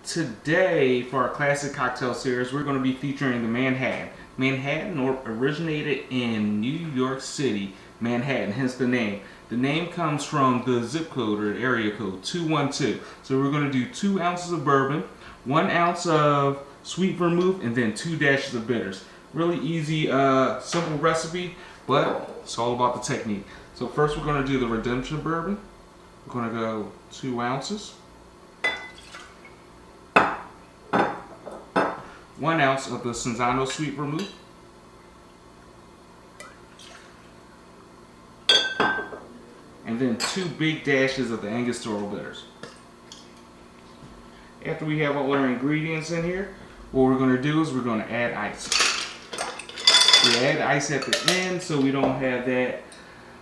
Today, for our classic cocktail series, we're going to be featuring the Manhattan. Manhattan originated in New York City, Manhattan, hence the name. The name comes from the zip code or area code 212. So we're going to do 2 ounces of bourbon, 1 ounce of sweet vermouth, and then 2 dashes of bitters. Really easy, simple recipe, but it's all about the technique. So first we're going to do the Redemption Bourbon. We're going to go 2 ounces. 1 ounce of the Cinzano sweet vermouth. And then 2 big dashes of the Angostura Bitters. After we have all our ingredients in here, what we're going to do is we're going to add ice. We add ice at the end so we don't have that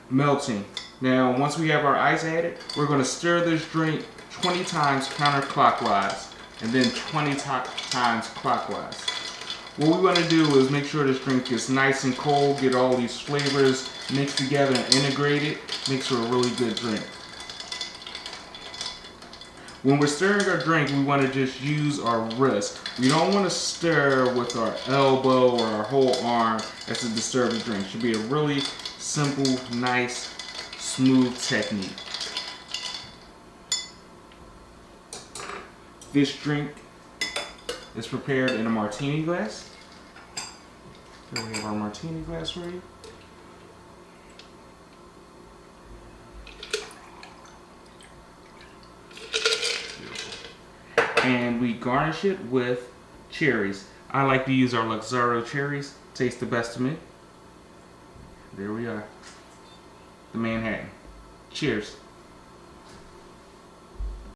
melting. Now once we have our ice added, we're going to stir this drink 20 times counterclockwise and then 20 times clockwise. What we want to do is make sure this drink gets nice and cold, get all these flavors mixed together and integrated, makes for a really good drink. When we're stirring our drink, we want to just use our wrist. We don't want to stir with our elbow or our whole arm as to disturb the drink. It should be a really simple, nice, smooth technique. This drink is prepared in a martini glass. Here we have our martini glass for you. And we garnish it with cherries. I like to use our Luxardo cherries. Taste the best to me. There we are. The Manhattan. Cheers.